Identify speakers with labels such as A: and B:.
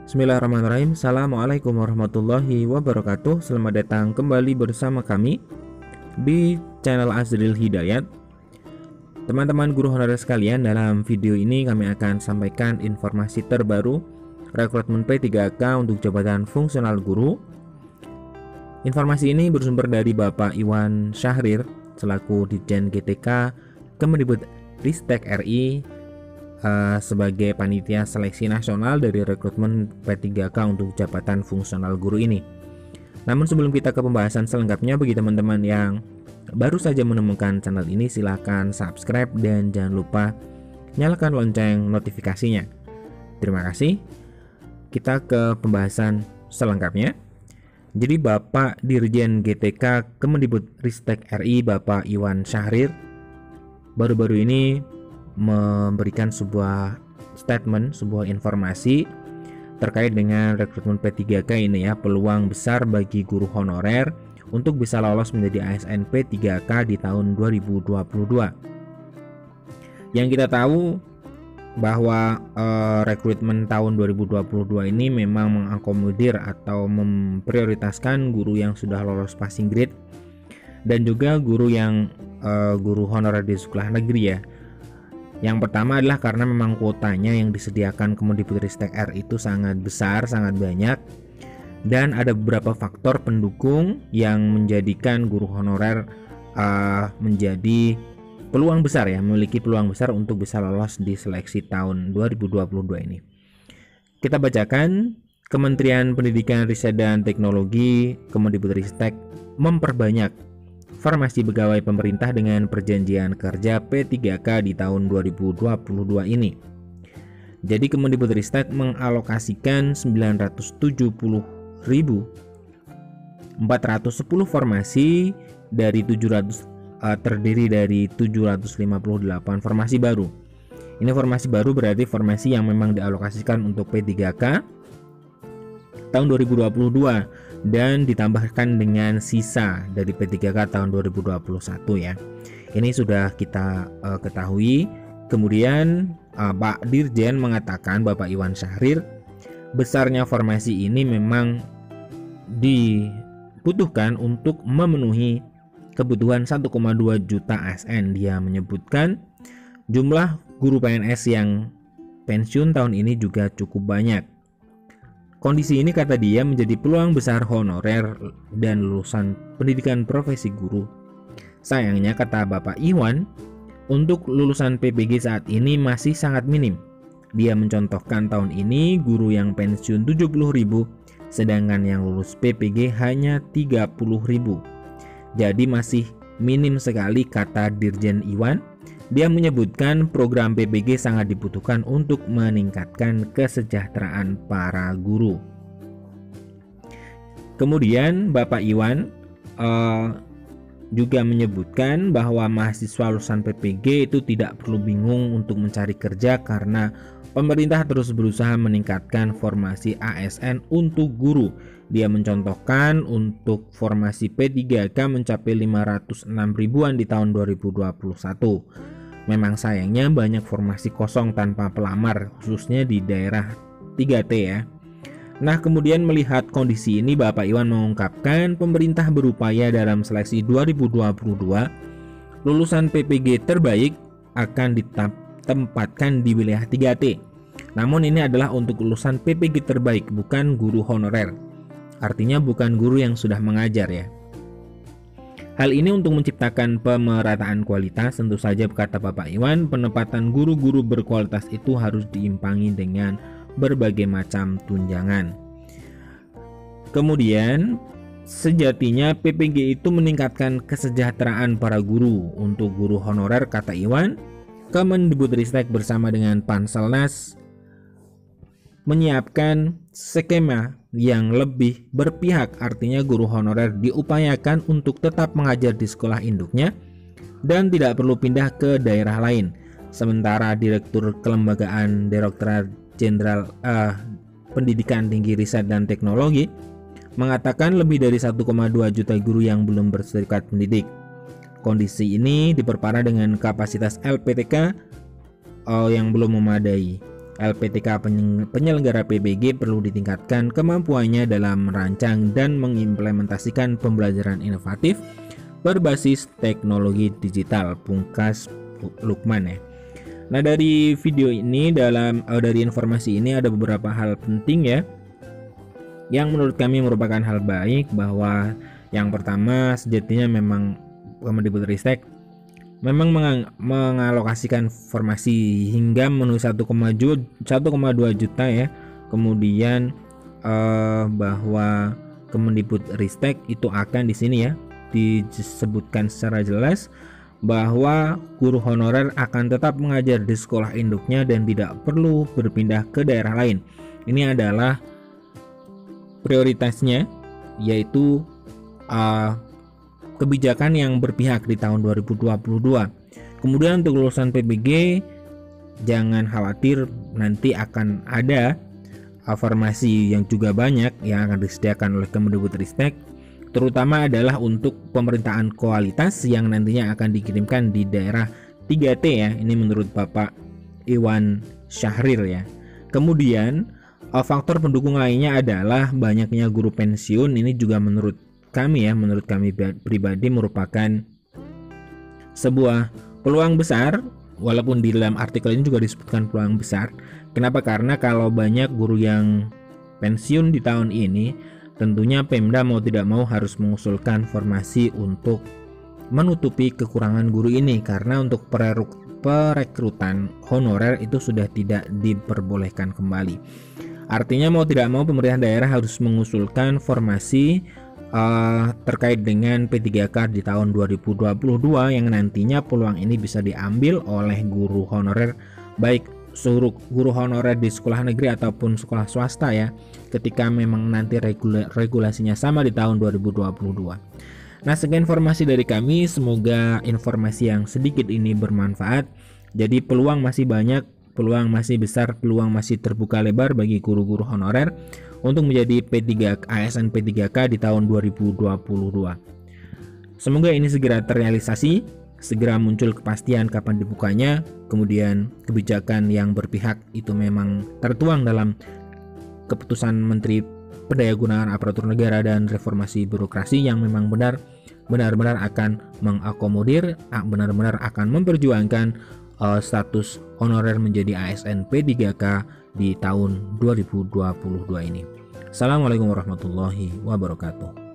A: Bismillahirrahmanirrahim. Assalamualaikum warahmatullahi wabarakatuh. Selamat datang kembali bersama kami di channel Azril Hidayat. Teman-teman guru honorer sekalian, dalam video ini kami akan sampaikan informasi terbaru rekrutmen P3K untuk jabatan fungsional guru. Informasi ini bersumber dari Bapak Iwan Syahrir selaku Ditjen GTK Kemendikbudristek RI sebagai panitia seleksi nasional dari rekrutmen P3K untuk jabatan fungsional guru ini. Namun sebelum kita ke pembahasan selengkapnya, bagi teman-teman yang baru saja menemukan channel ini, silahkan subscribe dan jangan lupa nyalakan lonceng notifikasinya. Terima kasih. Kita ke pembahasan selengkapnya. Jadi Bapak Dirjen GTK Kemendikbudristek RI Bapak Iwan Syahrir baru-baru ini memberikan sebuah statement, sebuah informasi terkait dengan rekrutmen P3K ini ya, peluang besar bagi guru honorer untuk bisa lolos menjadi ASN P3K di tahun 2022. Yang kita tahu bahwa rekrutmen tahun 2022 ini memang mengakomodir atau memprioritaskan guru yang sudah lolos passing grade dan juga guru yang guru honorer di sekolah negeri ya. Yang pertama adalah karena memang kuotanya yang disediakan Kemendikbudristek RI itu sangat besar, sangat banyak, dan ada beberapa faktor pendukung yang menjadikan guru honorer menjadi peluang besar ya, memiliki peluang besar untuk bisa lolos di seleksi tahun 2022 ini. Kita bacakan, Kementerian Pendidikan, Riset dan Teknologi Kemendikbudristek memperbanyak formasi pegawai pemerintah dengan perjanjian kerja P3K di tahun 2022 ini. Jadi Kemendikbudristek mengalokasikan 970.410 formasi dari 700 terdiri dari 758 formasi baru. Ini formasi baru berarti formasi yang memang dialokasikan untuk P3K tahun 2022 dan ditambahkan dengan sisa dari P3K tahun 2021 ya. Ini sudah kita ketahui. Kemudian Pak Dirjen mengatakan, Bapak Iwan Syahrir, besarnya formasi ini memang dibutuhkan untuk memenuhi kebutuhan 1,2 juta ASN. Dia menyebutkan jumlah guru PNS yang pensiun tahun ini juga cukup banyak. Kondisi ini, kata dia, menjadi peluang besar honorer dan lulusan pendidikan profesi guru. Sayangnya, kata Bapak Iwan, untuk lulusan PPG saat ini masih sangat minim. Dia mencontohkan tahun ini guru yang pensiun 70.000, sedangkan yang lulus PPG hanya 30.000. Jadi masih minim sekali, kata Dirjen Iwan. Dia menyebutkan program PPG sangat dibutuhkan untuk meningkatkan kesejahteraan para guru. Kemudian Bapak Iwan juga menyebutkan bahwa mahasiswa lulusan PPG itu tidak perlu bingung untuk mencari kerja karena pemerintah terus berusaha meningkatkan formasi ASN untuk guru. Dia mencontohkan untuk formasi P3K mencapai 506 ribuan di tahun 2021. Memang sayangnya banyak formasi kosong tanpa pelamar, khususnya di daerah 3T ya. Nah, kemudian melihat kondisi ini, Bapak Iwan mengungkapkan pemerintah berupaya dalam seleksi 2022 lulusan PPG terbaik akan ditempatkan di wilayah 3T. Namun ini adalah untuk lulusan PPG terbaik, bukan guru honorer. Artinya bukan guru yang sudah mengajar ya. Hal ini untuk menciptakan pemerataan kualitas. Tentu saja, kata Bapak Iwan, penempatan guru-guru berkualitas itu harus diimbangi dengan berbagai macam tunjangan. Kemudian, sejatinya PPG itu meningkatkan kesejahteraan para guru. Untuk guru honorer, kata Iwan, Kemendikbudristek bersama dengan Panselnas menyiapkan skema yang lebih berpihak, artinya guru honorer diupayakan untuk tetap mengajar di sekolah induknya dan tidak perlu pindah ke daerah lain. Sementara Direktur Kelembagaan Direktorat Jenderal Pendidikan Tinggi Riset dan Teknologi mengatakan lebih dari 1,2 juta guru yang belum berserikat pendidik. Kondisi ini diperparah dengan kapasitas LPTK yang belum memadai. LPTK penyelenggara PBG perlu ditingkatkan kemampuannya dalam merancang dan mengimplementasikan pembelajaran inovatif berbasis teknologi digital, pungkas Lukman ya. Nah, dari video ini dari informasi ini ada beberapa hal penting ya yang menurut kami merupakan hal baik, bahwa yang pertama sejatinya memang Kemendikbudristek memang mengalokasikan formasi hingga memenuhi 1,2 juta ya. Kemudian bahwa Kemendikbudristek itu akan di sini ya disebutkan secara jelas bahwa guru honorer akan tetap mengajar di sekolah induknya dan tidak perlu berpindah ke daerah lain. Ini adalah prioritasnya, yaitu kebijakan yang berpihak di tahun 2022. Kemudian untuk lulusan PBG jangan khawatir, nanti akan ada formasi yang juga banyak yang akan disediakan oleh Kemendikbudristek, terutama adalah untuk pemerintahan kualitas yang nantinya akan dikirimkan di daerah 3T ya. Ini menurut Bapak Iwan Syahrir ya. Kemudian faktor pendukung lainnya adalah banyaknya guru pensiun. Ini juga menurut kami pribadi merupakan sebuah peluang besar, walaupun di dalam artikel ini juga disebutkan peluang besar. Kenapa? Karena kalau banyak guru yang pensiun di tahun ini, tentunya Pemda mau tidak mau harus mengusulkan formasi untuk menutupi kekurangan guru ini, karena untuk perekrutan honorer itu sudah tidak diperbolehkan kembali. Artinya mau tidak mau pemerintah daerah harus mengusulkan formasi terkait dengan P3K di tahun 2022 yang nantinya peluang ini bisa diambil oleh guru honorer, baik seluruh guru honorer di sekolah negeri ataupun sekolah swasta ya, ketika memang nanti regulasinya sama di tahun 2022. Nah, sekian informasi dari kami, semoga informasi yang sedikit ini bermanfaat. Jadi peluang masih banyak, peluang masih besar, peluang masih terbuka lebar bagi guru-guru honorer untuk menjadi ASN P3K di tahun 2022. Semoga ini segera terrealisasi, segera muncul kepastian kapan dibukanya, kemudian kebijakan yang berpihak itu memang tertuang dalam keputusan Menteri Pendayagunaan Aparatur Negara dan Reformasi Birokrasi yang memang benar-benar akan mengakomodir, benar-benar akan memperjuangkan status honorer menjadi ASN P3K di tahun 2022 ini. Assalamualaikum warahmatullahi wabarakatuh.